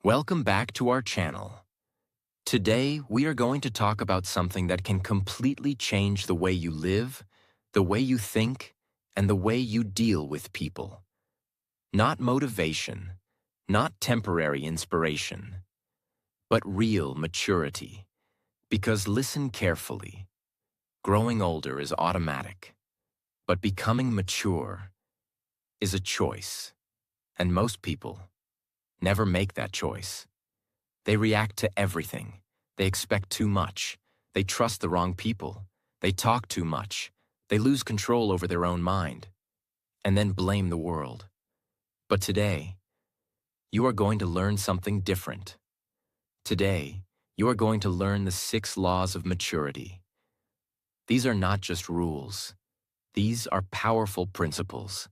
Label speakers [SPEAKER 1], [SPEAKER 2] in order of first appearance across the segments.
[SPEAKER 1] Welcome back to our channel. Today, we are going to talk about something that can completely change the way you live, the way you think, and the way you deal with people. Not motivation, not temporary inspiration, but real maturity. Because listen carefully. Growing older is automatic, but becoming mature is a choice. And most people never make that choice. They react to everything. They expect too much. They trust the wrong people. They talk too much. They lose control over their own mind, and then blame the world. But today, you are going to learn something different. Today, you are going to learn the 6 laws of maturity. These are not just rules. These are powerful principles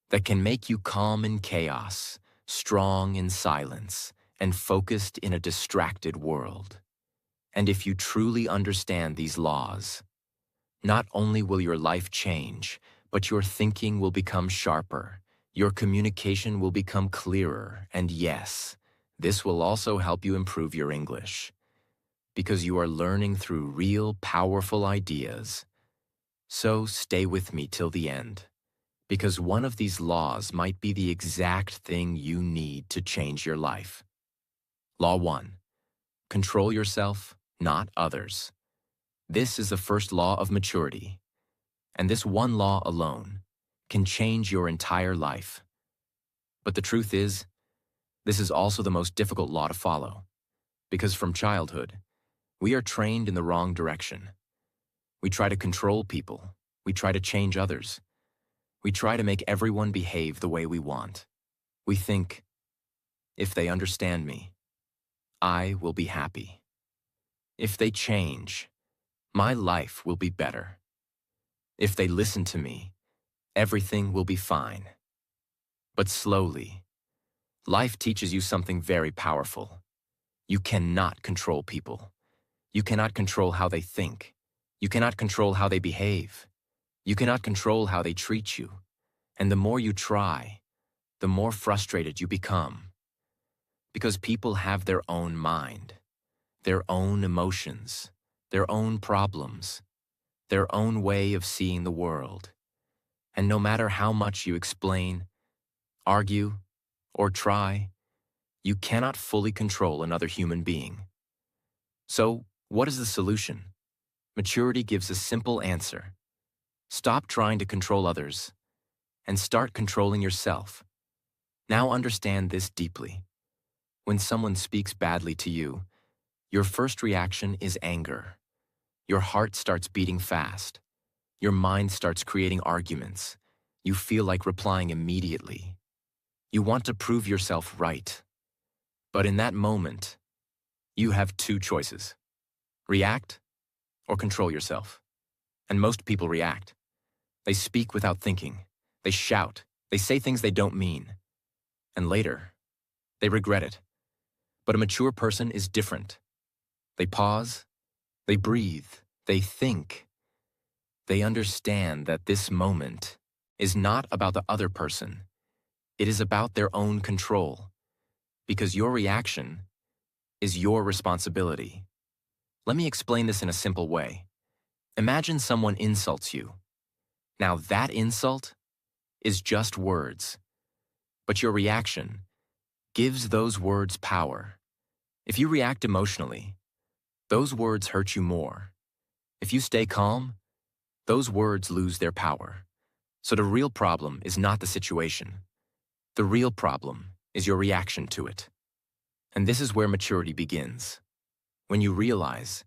[SPEAKER 1] that can make you calm in chaos, strong in silence, and focused in a distracted world. And if you truly understand these laws, not only will your life change, but your thinking will become sharper, your communication will become clearer, and yes, this will also help you improve your English, because you are learning through real, powerful ideas. So stay with me till the end, because one of these laws might be the exact thing you need to change your life. Law 1. Control yourself, not others. This is the first law of maturity, and this one law alone can change your entire life. But the truth is, this is also the most difficult law to follow, because from childhood, we are trained in the wrong direction. We try to control people. We try to change others. We try to make everyone behave the way we want. We think, if they understand me, I will be happy. If they change, my life will be better. If they listen to me, everything will be fine. But slowly, life teaches you something very powerful. You cannot control people. You cannot control how they think. You cannot control how they behave. You cannot control how they treat you. And the more you try, the more frustrated you become. Because people have their own mind, their own emotions, their own problems, their own way of seeing the world. And no matter how much you explain, argue, or try, you cannot fully control another human being. So, what is the solution? Maturity gives a simple answer. Stop trying to control others and start controlling yourself. Now understand this deeply. When someone speaks badly to you, your first reaction is anger. Your heart starts beating fast. Your mind starts creating arguments. You feel like replying immediately. You want to prove yourself right. But in that moment, you have 2 choices. React or control yourself. And most people react. They speak without thinking. They shout. They say things they don't mean. And later, they regret it. But a mature person is different. They pause, they breathe, they think. They understand that this moment is not about the other person. It is about their own control, because your reaction is your responsibility. Let me explain this in a simple way. Imagine someone insults you. Now that insult is just words, but your reaction gives those words power. If you react emotionally, those words hurt you more. If you stay calm, those words lose their power. So the real problem is not the situation. The real problem is your reaction to it. And this is where maturity begins. When you realize,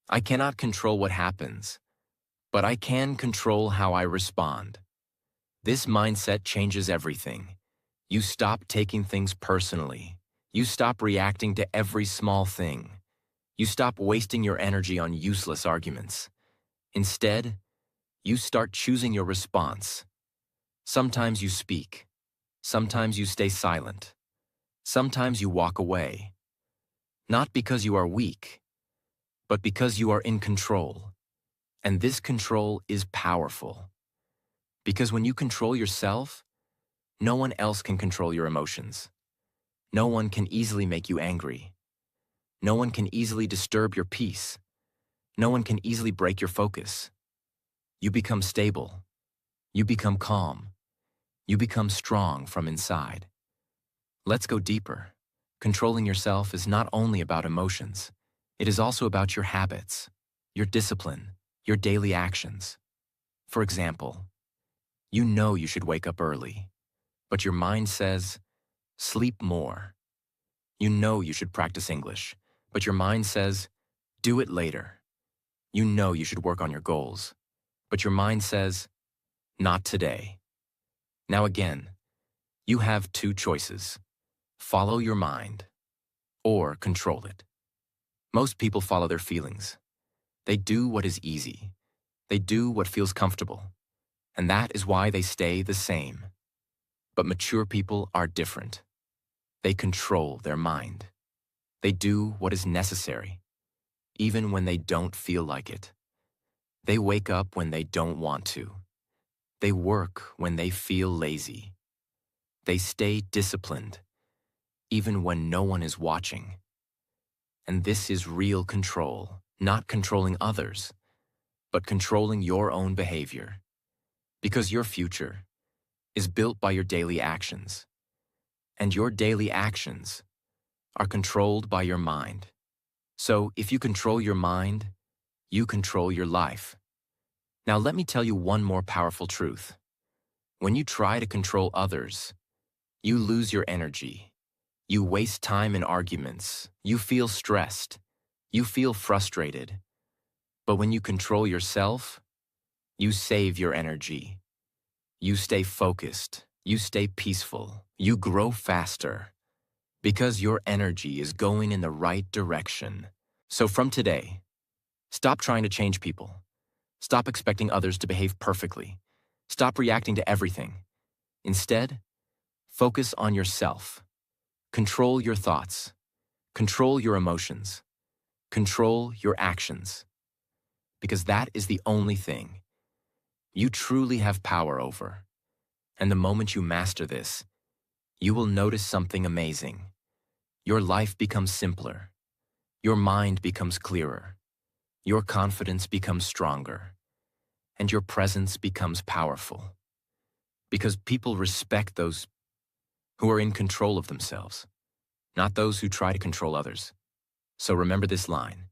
[SPEAKER 1] I cannot control what happens, but I can control how I respond. This mindset changes everything. You stop taking things personally. You stop reacting to every small thing. You stop wasting your energy on useless arguments. Instead, you start choosing your response. Sometimes you speak. Sometimes you stay silent. Sometimes you walk away. Not because you are weak, but because you are in control. And this control is powerful. Because when you control yourself, no one else can control your emotions. No one can easily make you angry. No one can easily disturb your peace. No one can easily break your focus. You become stable. You become calm. You become strong from inside. Let's go deeper. Controlling yourself is not only about emotions. It is also about your habits, your discipline, your daily actions. For example, you know you should wake up early, but your mind says, sleep more. You know you should practice English, but your mind says, do it later. You know you should work on your goals, but your mind says, not today. Now again, you have two choices. Follow your mind or control it. Most people follow their feelings. They do what is easy. They do what feels comfortable. And that is why they stay the same. But mature people are different. They control their mind. They do what is necessary, even when they don't feel like it. They wake up when they don't want to. They work when they feel lazy. They stay disciplined, even when no one is watching. And this is real control, not controlling others, but controlling your own behavior. Because your future is built by your daily actions, and your daily actions are controlled by your mind. So if you control your mind, you control your life. Now let me tell you one more powerful truth. When you try to control others, you lose your energy. You waste time in arguments. You feel stressed. You feel frustrated. But when you control yourself, you save your energy. You stay focused. You stay peaceful. You grow faster because your energy is going in the right direction. So from today, stop trying to change people. Stop expecting others to behave perfectly. Stop reacting to everything. Instead, focus on yourself. Control your thoughts. Control your emotions. Control your actions. Because that is the only thing you truly have power over. And the moment you master this, you will notice something amazing. Your life becomes simpler. Your mind becomes clearer. Your confidence becomes stronger. And your presence becomes powerful. Because people respect those who are in control of themselves, not those who try to control others. So remember this line.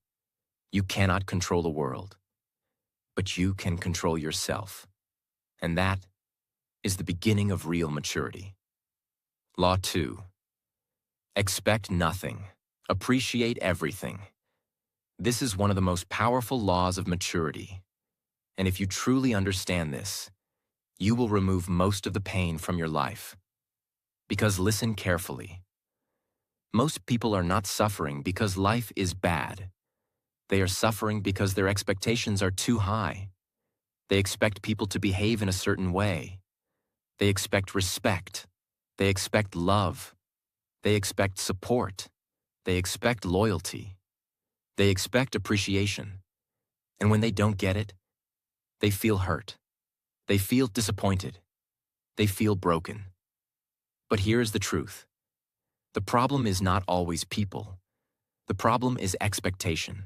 [SPEAKER 1] You cannot control the world, but you can control yourself. And that is the beginning of real maturity. Law 2. Expect nothing. Appreciate everything. This is one of the most powerful laws of maturity. And if you truly understand this, you will remove most of the pain from your life. Because listen carefully. Most people are not suffering because life is bad. They are suffering because their expectations are too high. They expect people to behave in a certain way. They expect respect. They expect love. They expect support. They expect loyalty. They expect appreciation. And when they don't get it, they feel hurt. They feel disappointed. They feel broken. But here's the truth. The problem is not always people. The problem is expectation.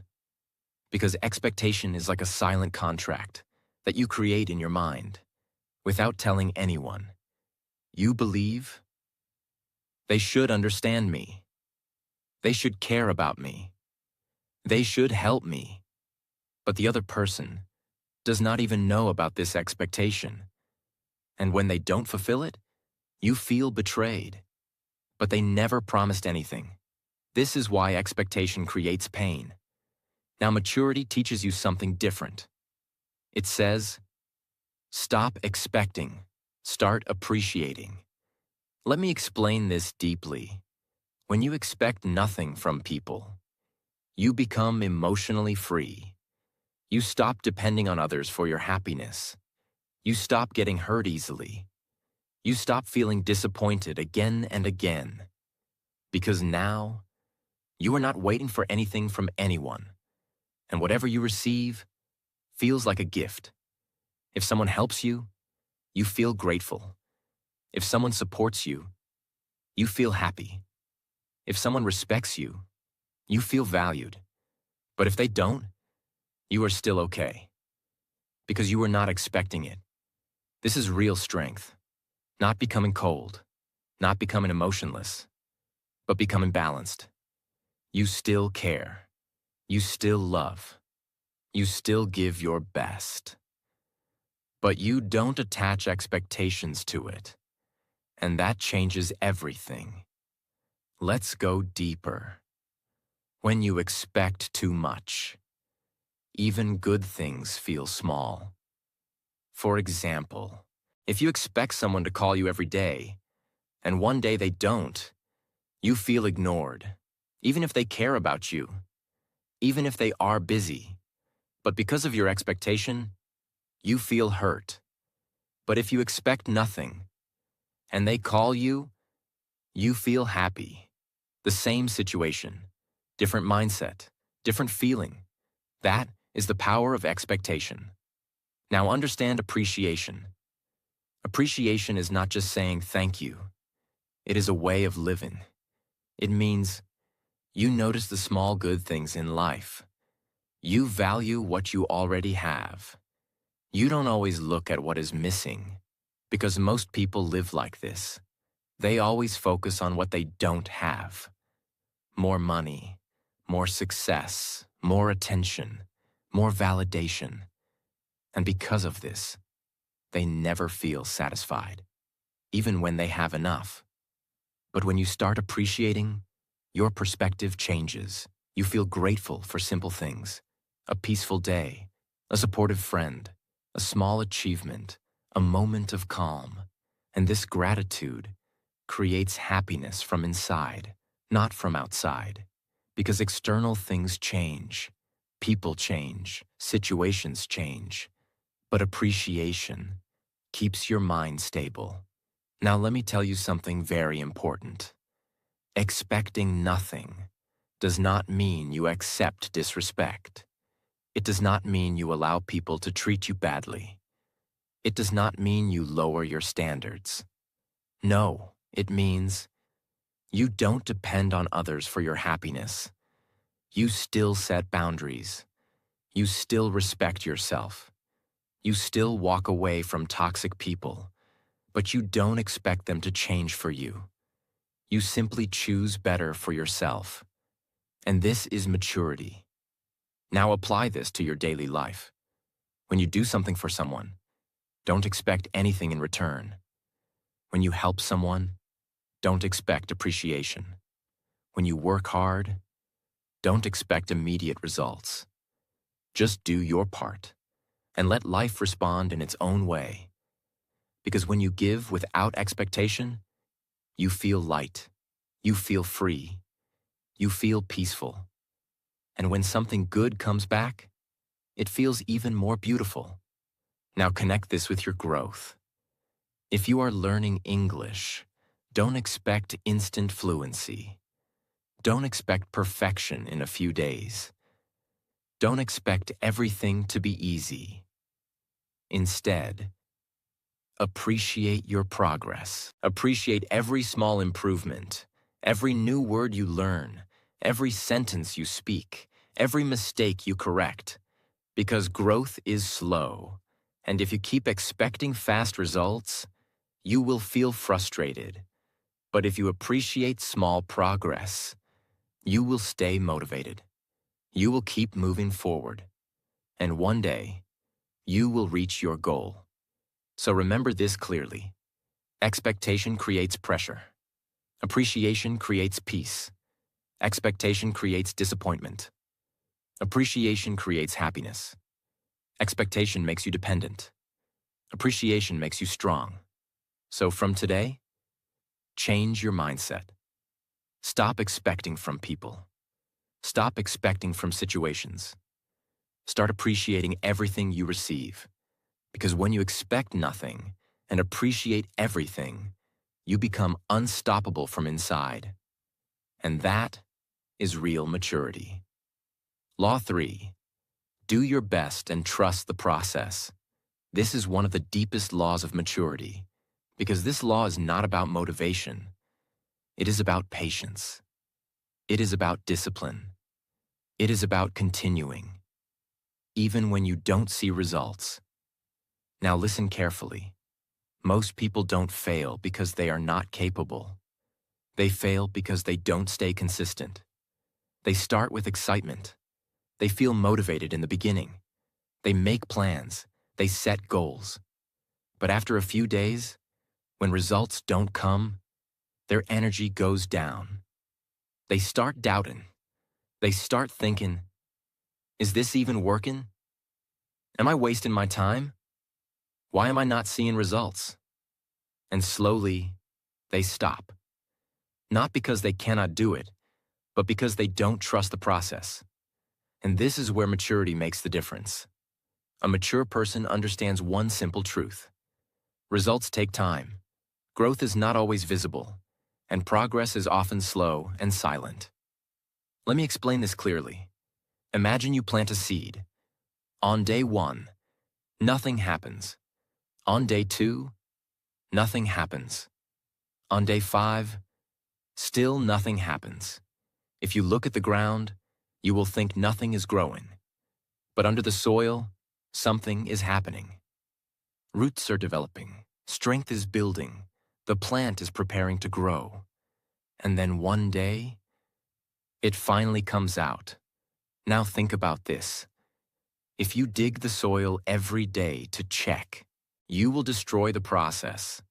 [SPEAKER 1] Because expectation is like a silent contract that you create in your mind without telling anyone. You believe they should understand me. They should care about me. They should help me. But the other person does not even know about this expectation. And when they don't fulfill it, you feel betrayed. But they never promised anything. This is why expectation creates pain. Now maturity teaches you something different. It says, stop expecting, start appreciating. Let me explain this deeply. When you expect nothing from people, you become emotionally free. You stop depending on others for your happiness. You stop getting hurt easily. You stop feeling disappointed again and again. Because now, you are not waiting for anything from anyone. And whatever you receive feels like a gift. If someone helps you, you feel grateful. If someone supports you, you feel happy. If someone respects you, you feel valued. But if they don't, you are still okay. Because you were not expecting it. This is real strength. Not becoming cold, not becoming emotionless, but becoming balanced. You still care. You still love. You still give your best. But you don't attach expectations to it. And that changes everything. Let's go deeper. When you expect too much, even good things feel small. For example, if you expect someone to call you every day, and one day they don't, you feel ignored, even if they care about you, even if they are busy. But because of your expectation, you feel hurt. But if you expect nothing, and they call you, you feel happy. The same situation, different mindset, different feeling. That is the power of expectation. Now understand appreciation. Appreciation is not just saying thank you. It is a way of living. It means you notice the small good things in life. You value what you already have. You don't always look at what is missing, because most people live like this. They always focus on what they don't have. More money, more success, more attention, more validation. And because of this, they never feel satisfied, even when they have enough. But when you start appreciating, your perspective changes. You feel grateful for simple things, a peaceful day, a supportive friend, a small achievement, a moment of calm. And this gratitude creates happiness from inside, not from outside. Because external things change, people change, situations change. But appreciation keeps your mind stable. Now let me tell you something very important. Expecting nothing does not mean you accept disrespect. It does not mean you allow people to treat you badly. It does not mean you lower your standards. No, it means you don't depend on others for your happiness. You still set boundaries. You still respect yourself. You still walk away from toxic people, but you don't expect them to change for you. You simply choose better for yourself. And this is maturity. Now apply this to your daily life. When you do something for someone, don't expect anything in return. When you help someone, don't expect appreciation. When you work hard, don't expect immediate results. Just do your part and let life respond in its own way. Because when you give without expectation, you feel light, you feel free, you feel peaceful. And when something good comes back, it feels even more beautiful. Now connect this with your growth. If you are learning English, don't expect instant fluency. Don't expect perfection in a few days. Don't expect everything to be easy. Instead, appreciate your progress. Appreciate every small improvement, every new word you learn, every sentence you speak, every mistake you correct. Because growth is slow, and if you keep expecting fast results, you will feel frustrated. But if you appreciate small progress, you will stay motivated. You will keep moving forward. And one day, you will reach your goal. So remember this clearly. Expectation creates pressure. Appreciation creates peace. Expectation creates disappointment. Appreciation creates happiness. Expectation makes you dependent. Appreciation makes you strong. So from today, change your mindset. Stop expecting from people. Stop expecting from situations. Start appreciating everything you receive. Because when you expect nothing and appreciate everything, you become unstoppable from inside. And that is real maturity. Law 3. Do your best and trust the process. This is one of the deepest laws of maturity, because this law is not about motivation. It is about patience. It is about discipline. It is about continuing, even when you don't see results. Now listen carefully. Most people don't fail because they are not capable. They fail because they don't stay consistent. They start with excitement. They feel motivated in the beginning. They make plans. They set goals. But after a few days, when results don't come, their energy goes down. They start doubting. They start thinking, is this even working? Am I wasting my time? Why am I not seeing results? And slowly, they stop. Not because they cannot do it, but because they don't trust the process. And this is where maturity makes the difference. A mature person understands one simple truth. Results take time. Growth is not always visible, and progress is often slow and silent. Let me explain this clearly. Imagine you plant a seed. On day 1, nothing happens. On day 2, nothing happens. On day 5, still nothing happens. If you look at the ground, you will think nothing is growing. But under the soil, something is happening. Roots are developing, strength is building, the plant is preparing to grow. And then one day, it finally comes out. Now think about this. If you dig the soil every day to check, you will destroy the process.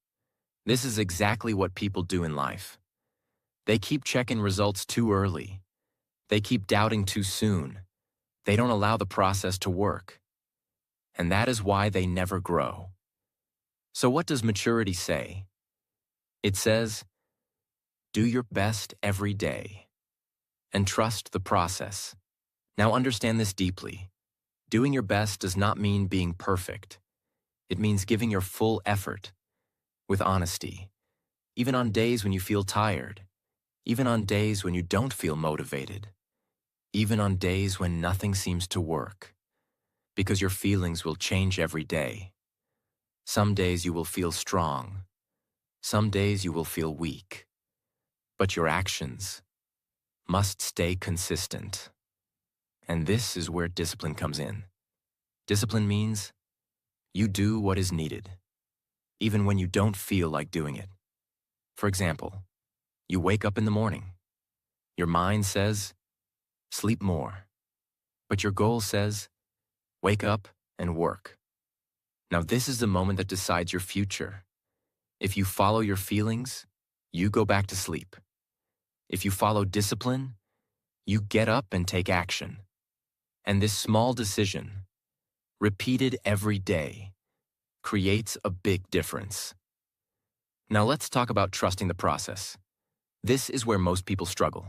[SPEAKER 1] This is exactly what people do in life. They keep checking results too early. They keep doubting too soon. They don't allow the process to work. And that is why they never grow. So what does maturity say? It says, do your best every day and trust the process. Now understand this deeply. Doing your best does not mean being perfect. It means giving your full effort with honesty, even on days when you feel tired, even on days when you don't feel motivated, even on days when nothing seems to work, because your feelings will change every day. Some days you will feel strong. Some days you will feel weak. But your actions must stay consistent. And this is where discipline comes in. Discipline means you do what is needed, even when you don't feel like doing it. For example, you wake up in the morning. Your mind says, sleep more. But your goal says, wake up and work. Now this is the moment that decides your future. If you follow your feelings, you go back to sleep. If you follow discipline, you get up and take action. And this small decision, repeated every day, creates a big difference. Now let's talk about trusting the process. This is where most people struggle,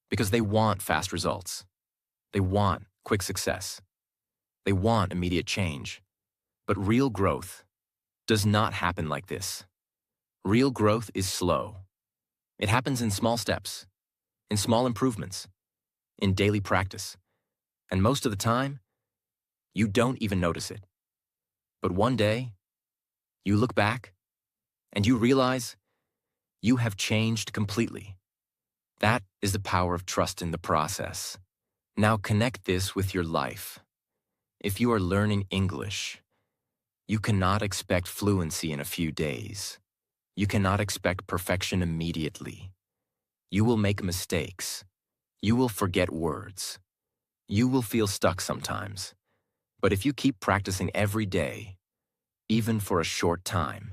[SPEAKER 1] because they want fast results. They want quick success. They want immediate change. But real growth does not happen like this. Real growth is slow. It happens in small steps, in small improvements, in daily practice. And most of the time, you don't even notice it. But one day, you look back and you realize you have changed completely. That is the power of trust in the process. Now connect this with your life. If you are learning English, you cannot expect fluency in a few days. You cannot expect perfection immediately. You will make mistakes. You will forget words. You will feel stuck sometimes. But if you keep practicing every day, even for a short time,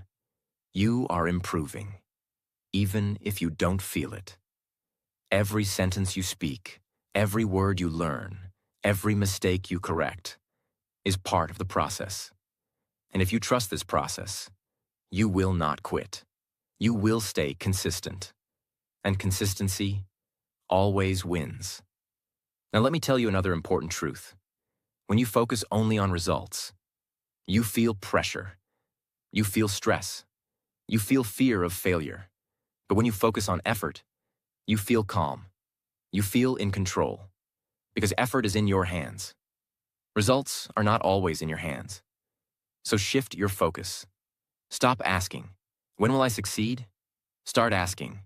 [SPEAKER 1] you are improving, even if you don't feel it. Every sentence you speak, every word you learn, every mistake you correct is part of the process. And if you trust this process, you will not quit. You will stay consistent. And consistency always wins. Now let me tell you another important truth. When you focus only on results, you feel pressure. You feel stress. You feel fear of failure. But when you focus on effort, you feel calm. You feel in control. Because effort is in your hands. Results are not always in your hands. So shift your focus. Stop asking, when will I succeed? Start asking,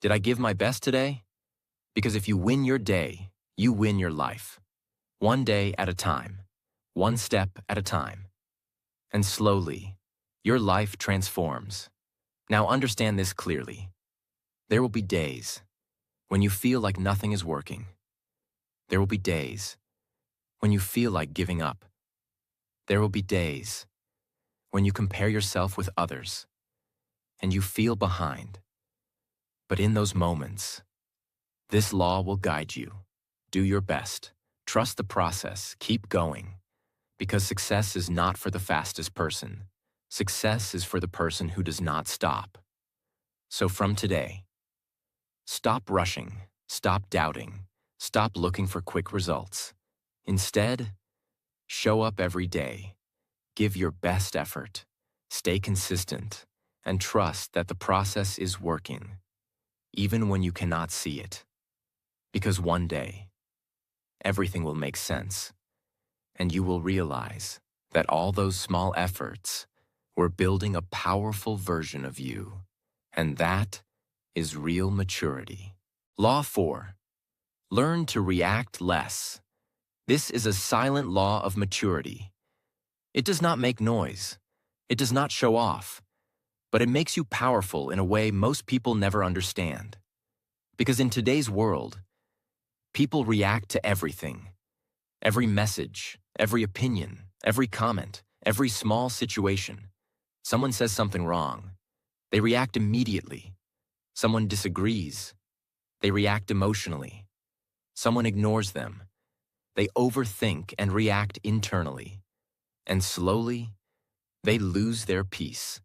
[SPEAKER 1] did I give my best today? Because if you win your day, you win your life. One day at a time, one step at a time. And slowly, your life transforms. Now understand this clearly. There will be days when you feel like nothing is working. There will be days when you feel like giving up. There will be days when you compare yourself with others and you feel behind. But in those moments, this law will guide you. Do your best. Trust the process. Keep going. Because success is not for the fastest person. Success is for the person who does not stop. So from today, stop rushing, stop doubting, stop looking for quick results. Instead, show up every day, give your best effort, stay consistent, and trust that the process is working, even when you cannot see it. Because one day, everything will make sense, and you will realize that all those small efforts were building a powerful version of you, and that is real maturity. Law 4. Learn to react less. This is a silent law of maturity. It does not make noise. It does not show off. But it makes you powerful in a way most people never understand. Because in today's world, people react to everything. Every message, every opinion, every comment, every small situation. Someone says something wrong. They react immediately. Someone disagrees. They react emotionally. Someone ignores them. They overthink and react internally. And slowly, they lose their peace.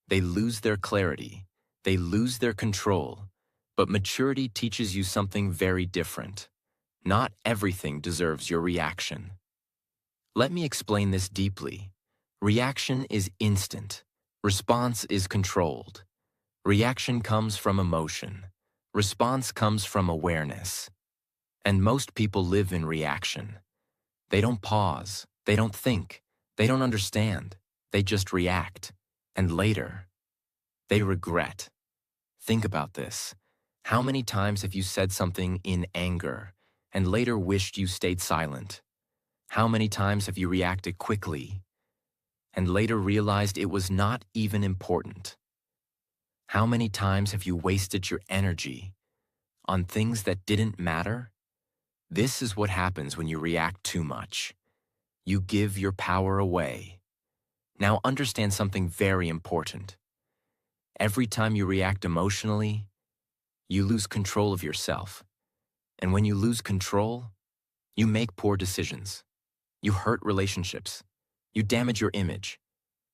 [SPEAKER 1] They lose their clarity. They lose their control. But maturity teaches you something very different. Not everything deserves your reaction. Let me explain this deeply. Reaction is instant. Response is controlled. Reaction comes from emotion. Response comes from awareness. And most people live in reaction. They don't pause. They don't think. They don't understand. They just react. And later, they regret. Think about this. How many times have you said something in anger and later wished you stayed silent? How many times have you reacted quickly and later realized it was not even important? How many times have you wasted your energy on things that didn't matter? This is what happens when you react too much. You give your power away. Now understand something very important. Every time you react emotionally, you lose control of yourself. And when you lose control, you make poor decisions. You hurt relationships. You damage your image.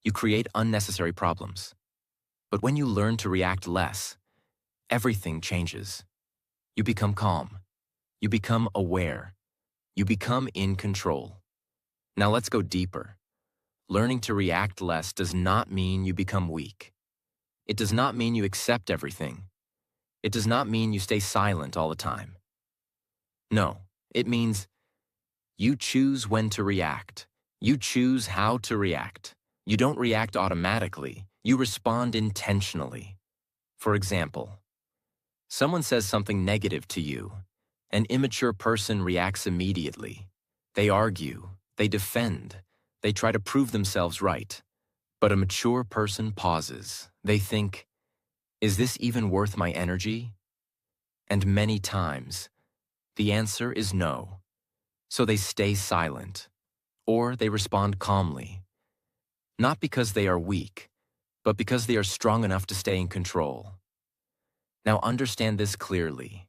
[SPEAKER 1] You create unnecessary problems. But when you learn to react less, everything changes. You become calm. You become aware. You become in control. Now let's go deeper. Learning to react less does not mean you become weak. It does not mean you accept everything. It does not mean you stay silent all the time. No, it means you choose when to react. You choose how to react. You don't react automatically. You respond intentionally. For example, someone says something negative to you. An immature person reacts immediately. They argue. They defend. They try to prove themselves right. But a mature person pauses. They think, is this even worth my energy? And many times, the answer is no. So they stay silent, or they respond calmly. Not because they are weak, but because they are strong enough to stay in control. Now understand this clearly.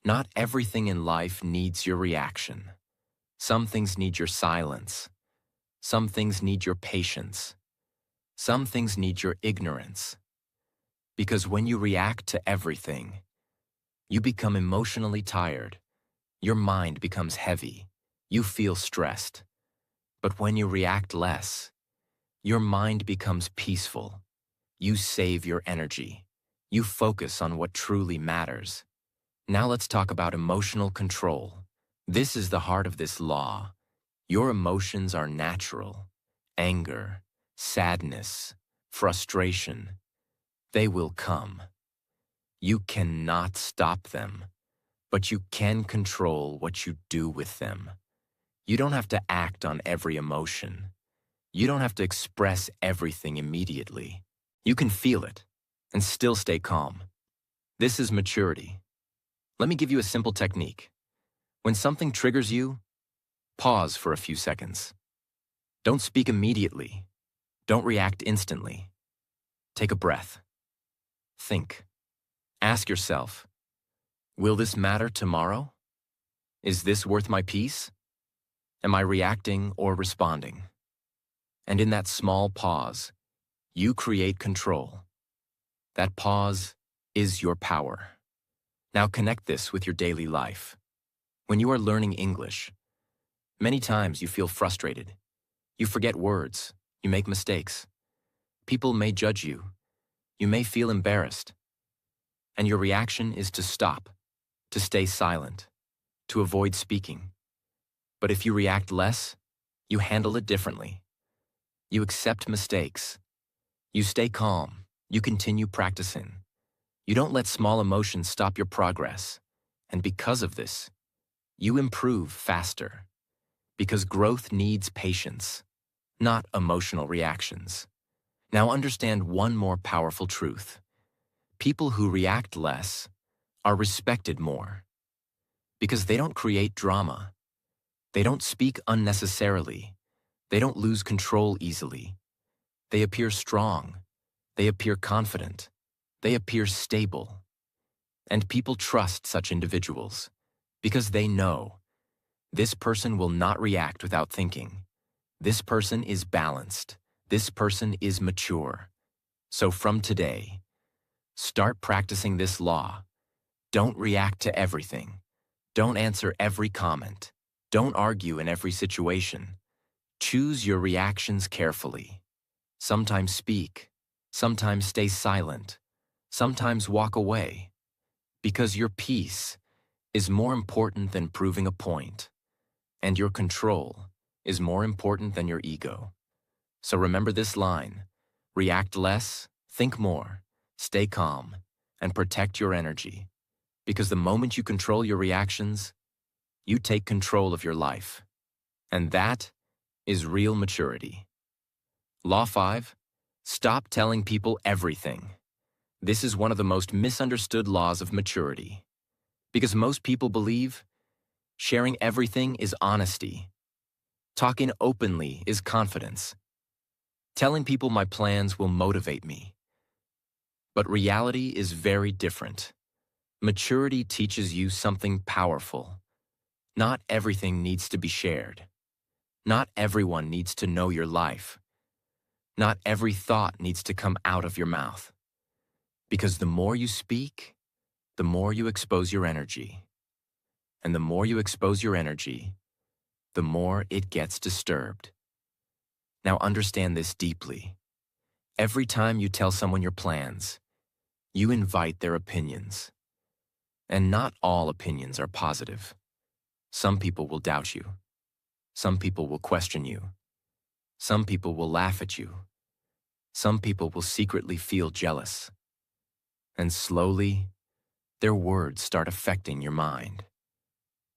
[SPEAKER 1] Not everything in life needs your reaction. Some things need your silence. Some things need your patience. Some things need your ignorance. Because when you react to everything, you become emotionally tired. Your mind becomes heavy. You feel stressed. But when you react less, your mind becomes peaceful. You save your energy. You focus on what truly matters. Now let's talk about emotional control. This is the heart of this law. Your emotions are natural. Anger, sadness, frustration. They will come. You cannot stop them. but you can control what you do with them. You don't have to act on every emotion. You don't have to express everything immediately. You can feel it and still stay calm. This is maturity. Let me give you a simple technique. When something triggers you, pause for a few seconds. Don't speak immediately. Don't react instantly. Take a breath. Think. Ask yourself, will this matter tomorrow? Is this worth my peace? Am I reacting or responding? And in that small pause, you create control. That pause is your power. Now connect this with your daily life. When you are learning English, many times you feel frustrated. You forget words. You make mistakes. People may judge you. You may feel embarrassed. And your reaction is to stop, to stay silent, to avoid speaking. But if you react less, you handle it differently. You accept mistakes. You stay calm. You continue practicing. You don't let small emotions stop your progress. And because of this, you improve faster. Because growth needs patience, not emotional reactions. Now understand one more powerful truth. People who react less are respected more. Because they don't create drama. They don't speak unnecessarily. They don't lose control easily. They appear strong. They appear confident. They appear stable. And people trust such individuals because they know this person will not react without thinking. This person is balanced. This person is mature. So from today, start practicing this law. Don't react to everything. Don't answer every comment. Don't argue in every situation. Choose your reactions carefully. Sometimes speak. Sometimes stay silent. Sometimes walk away. Because your peace is more important than proving a point. And your control is more important than your ego. So remember this line. React less, think more, stay calm, and protect your energy. Because the moment you control your reactions, you take control of your life. And that is real maturity. Law 5. Stop telling people everything. This is one of the most misunderstood laws of maturity. Because most people believe sharing everything is honesty. Talking openly is confidence. Telling people my plans will motivate me. But reality is very different. Maturity teaches you something powerful. Not everything needs to be shared. Not everyone needs to know your life. Not every thought needs to come out of your mouth. Because the more you speak, the more you expose your energy. And the more you expose your energy, the more it gets disturbed. Now understand this deeply. Every time you tell someone your plans, you invite their opinions. And not all opinions are positive. Some people will doubt you. Some people will question you. Some people will laugh at you. Some people will secretly feel jealous. And slowly, their words start affecting your mind.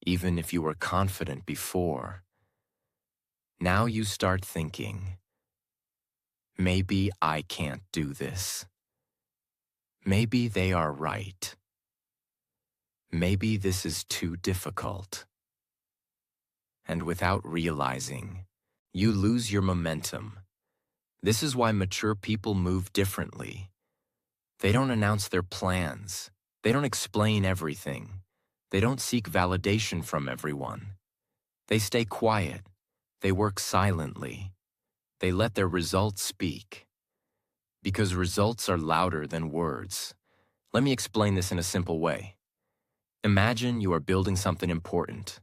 [SPEAKER 1] Even if you were confident before, now you start thinking, maybe I can't do this. Maybe they are right. Maybe this is too difficult. And without realizing, you lose your momentum. This is why mature people move differently. They don't announce their plans. They don't explain everything. They don't seek validation from everyone. They stay quiet. They work silently. They let their results speak. Because results are louder than words. Let me explain this in a simple way. Imagine you are building something important.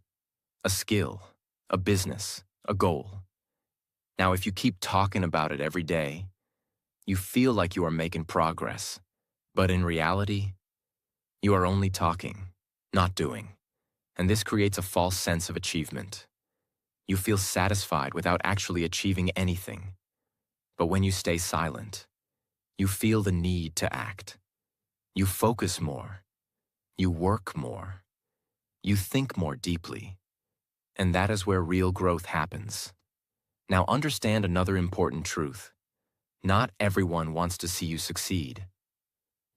[SPEAKER 1] A skill, a business, a goal. Now, if you keep talking about it every day, you feel like you are making progress. But in reality, you are only talking, not doing. And this creates a false sense of achievement. You feel satisfied without actually achieving anything. But when you stay silent, you feel the need to act. You focus more. You work more. You think more deeply. And that is where real growth happens. Now understand another important truth. Not everyone wants to see you succeed.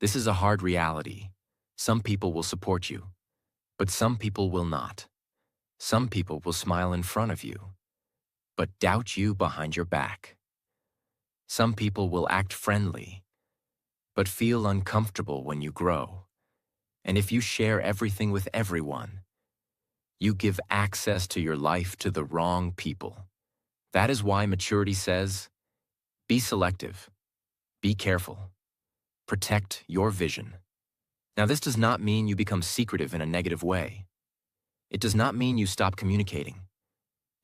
[SPEAKER 1] This is a hard reality. Some people will support you, but some people will not. Some people will smile in front of you, but doubt you behind your back. Some people will act friendly, but feel uncomfortable when you grow. And if you share everything with everyone, you give access to your life to the wrong people. That is why maturity says, be selective, be careful, protect your vision. Now, this does not mean you become secretive in a negative way. It does not mean you stop communicating.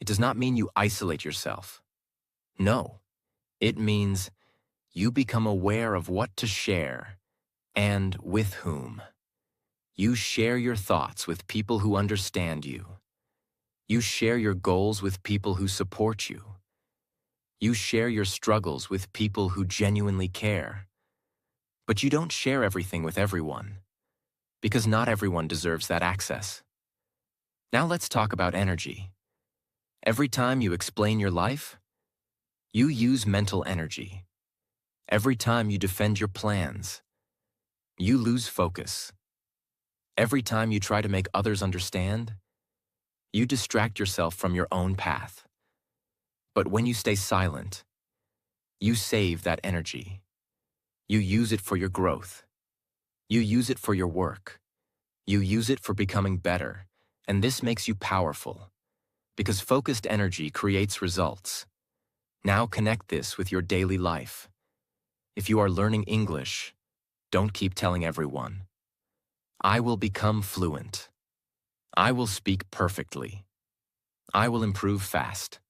[SPEAKER 1] It does not mean you isolate yourself. No, it means you become aware of what to share and with whom. You share your thoughts with people who understand you. You share your goals with people who support you. You share your struggles with people who genuinely care. But you don't share everything with everyone, because not everyone deserves that access. Now let's talk about energy. Every time you explain your life, you use mental energy. Every time you defend your plans, you lose focus. Every time you try to make others understand, you distract yourself from your own path. But when you stay silent, you save that energy. You use it for your growth. You use it for your work. You use it for becoming better, and this makes you powerful, because focused energy creates results. Now connect this with your daily life. If you are learning English, don't keep telling everyone, I will become fluent. I will speak perfectly. I will improve fast.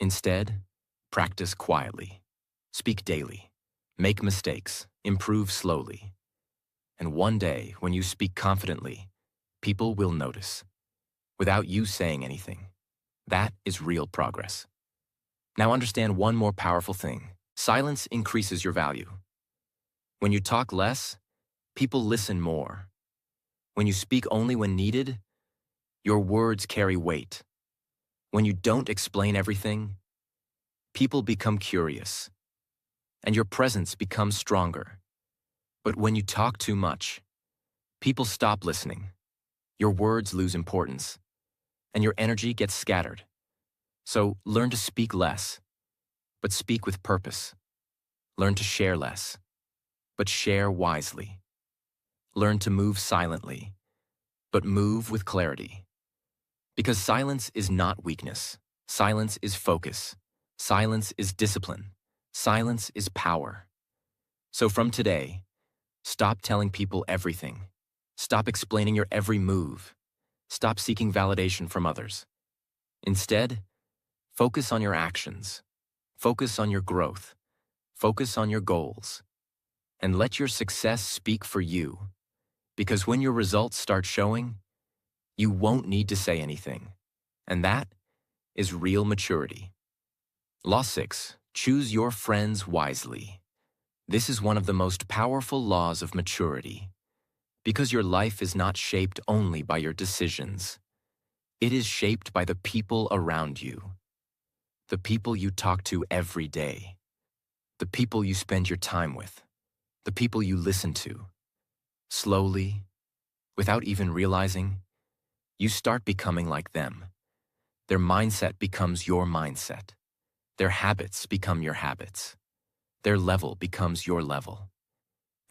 [SPEAKER 1] Instead, practice quietly. Speak daily. Make mistakes. Improve slowly. And one day, when you speak confidently, people will notice, without you saying anything. That is real progress. Now understand one more powerful thing. Silence increases your value. When you talk less, people listen more. When you speak only when needed, your words carry weight. When you don't explain everything, people become curious, and your presence becomes stronger. But when you talk too much, people stop listening. Your words lose importance, and your energy gets scattered. So learn to speak less, but speak with purpose. Learn to share less, but share wisely. Learn to move silently, but move with clarity. Because silence is not weakness. Silence is focus. Silence is discipline. Silence is power. So from today, stop telling people everything. Stop explaining your every move. Stop seeking validation from others. Instead, focus on your actions. Focus on your growth. Focus on your goals. And let your success speak for you. Because when your results start showing, you won't need to say anything. And that is real maturity. Law 6. Choose your friends wisely. This is one of the most powerful laws of maturity. Because your life is not shaped only by your decisions. It is shaped by the people around you. The people you talk to every day. The people you spend your time with. The people you listen to. Slowly, without even realizing, you start becoming like them. Their mindset becomes your mindset. Their habits become your habits. Their level becomes your level.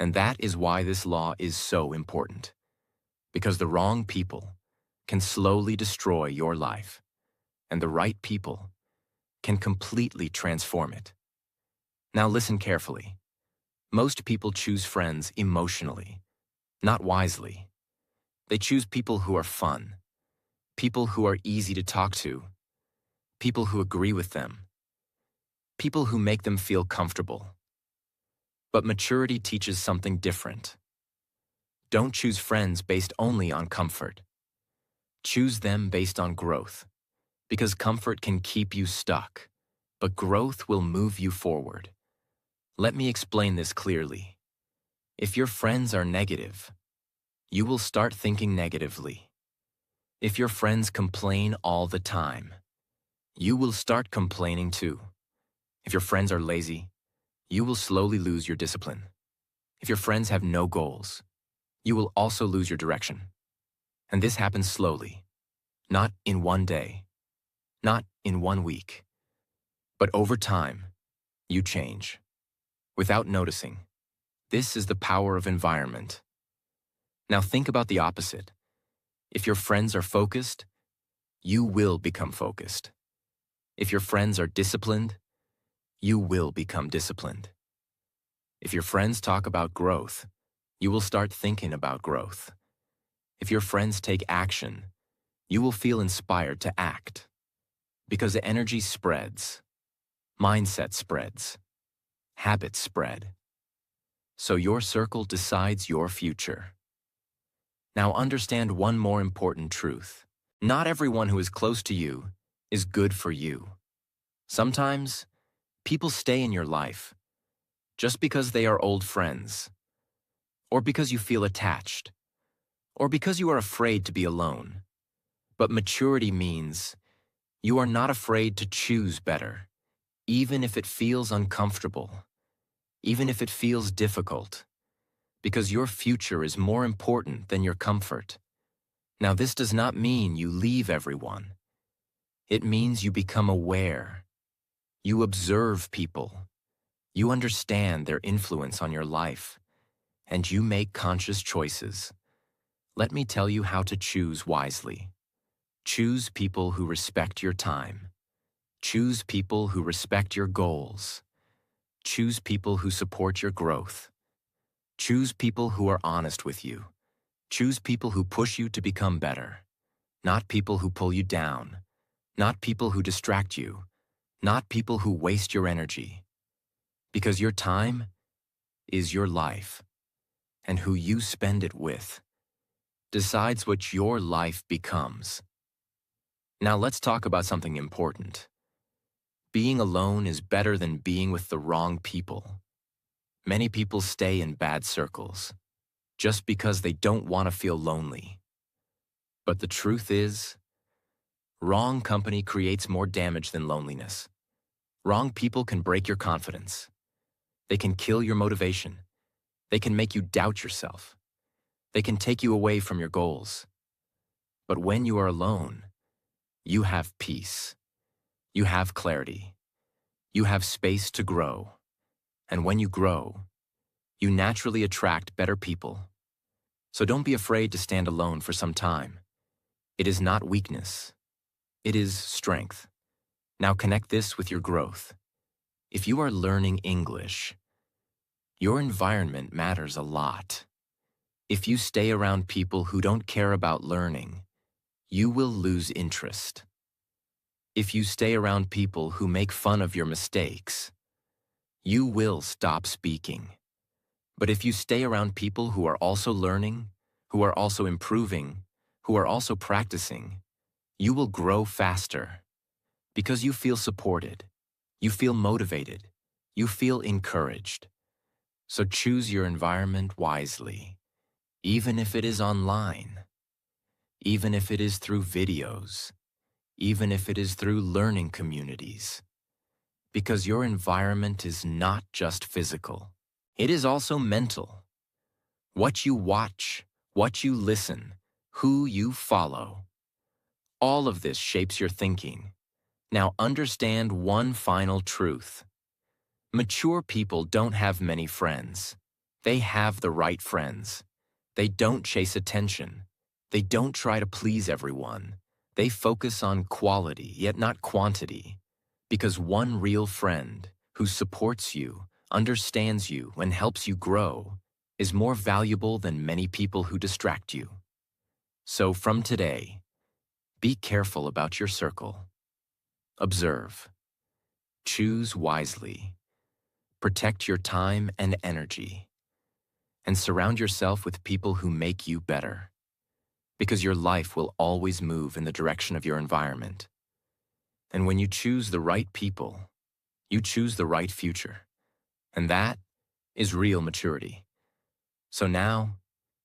[SPEAKER 1] And that is why this law is so important. Because the wrong people can slowly destroy your life, and the right people can completely transform it. Now listen carefully. Most people choose friends emotionally, not wisely. They choose people who are fun, people who are easy to talk to, people who agree with them, people who make them feel comfortable. But maturity teaches something different. Don't choose friends based only on comfort. Choose them based on growth, because comfort can keep you stuck, but growth will move you forward. Let me explain this clearly. If your friends are negative, you will start thinking negatively. If your friends complain all the time, you will start complaining too. If your friends are lazy, you will slowly lose your discipline. If your friends have no goals, you will also lose your direction. And this happens slowly, not in one day, not in 1 week, but over time, you change. Without noticing, this is the power of environment. Now think about the opposite. If your friends are focused, you will become focused. If your friends are disciplined, you will become disciplined. If your friends talk about growth, you will start thinking about growth. If your friends take action, you will feel inspired to act. Because the energy spreads, mindset spreads, habits spread. So your circle decides your future. Now understand one more important truth. Not everyone who is close to you is good for you. Sometimes, people stay in your life just because they are old friends, or because you feel attached, or because you are afraid to be alone. But maturity means you are not afraid to choose better, even if it feels uncomfortable, even if it feels difficult, because your future is more important than your comfort. Now, this does not mean you leave everyone. It means you become aware. You observe people. You understand their influence on your life, and you make conscious choices. Let me tell you how to choose wisely. Choose people who respect your time. Choose people who respect your goals. Choose people who support your growth. Choose people who are honest with you. Choose people who push you to become better. Not people who pull you down. Not people who distract you. Not people who waste your energy. Because your time is your life, and who you spend it with decides what your life becomes. Now let's talk about something important. Being alone is better than being with the wrong people. Many people stay in bad circles just because they don't want to feel lonely. But the truth is, wrong company creates more damage than loneliness. Wrong people can break your confidence. They can kill your motivation. They can make you doubt yourself. They can take you away from your goals. But when you are alone, you have peace. You have clarity. You have space to grow. And when you grow, you naturally attract better people. So don't be afraid to stand alone for some time. It is not weakness. It is strength. Now connect this with your growth. If you are learning English, your environment matters a lot. If you stay around people who don't care about learning, you will lose interest. If you stay around people who make fun of your mistakes, you will stop speaking. But if you stay around people who are also learning, who are also improving, who are also practicing, you will grow faster because you feel supported, you feel motivated, you feel encouraged. So choose your environment wisely, even if it is online, even if it is through videos, even if it is through learning communities. Because your environment is not just physical, it is also mental. What you watch, what you listen, who you follow, all of this shapes your thinking. Now understand one final truth. Mature people don't have many friends. They have the right friends. They don't chase attention. They don't try to please everyone. They focus on quality, yet not quantity. Because one real friend who supports you, understands you, and helps you grow is more valuable than many people who distract you. So from today, be careful about your circle. Observe. Choose wisely. Protect your time and energy. And surround yourself with people who make you better. Because your life will always move in the direction of your environment. And when you choose the right people, you choose the right future. And that is real maturity. So now,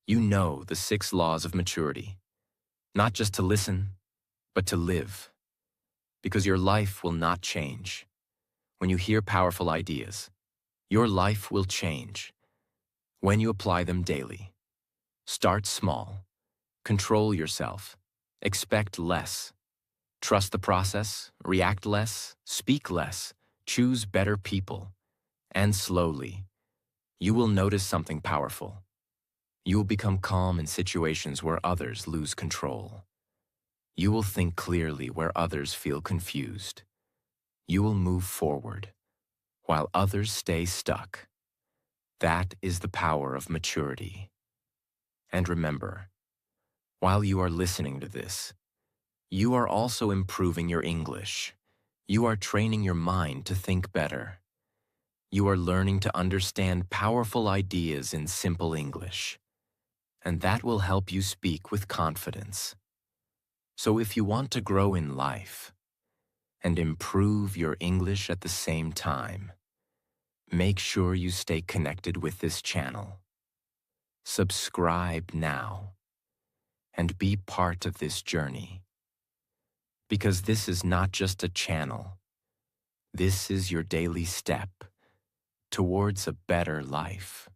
[SPEAKER 1] you know the 6 laws of maturity. Not just to listen, but to live. Because your life will not change. When you hear powerful ideas, your life will change when you apply them daily. Start small. Control yourself. Expect less. Trust the process. React less. Speak less. Choose better people. And slowly, you will notice something powerful. You will become calm in situations where others lose control. You will think clearly where others feel confused. You will move forward while others stay stuck. That is the power of maturity. And remember, while you are listening to this, you are also improving your English. You are training your mind to think better. You are learning to understand powerful ideas in simple English. And that will help you speak with confidence. So if you want to grow in life and improve your English at the same time, make sure you stay connected with this channel. Subscribe now and be part of this journey. Because this is not just a channel. This is your daily step towards a better life.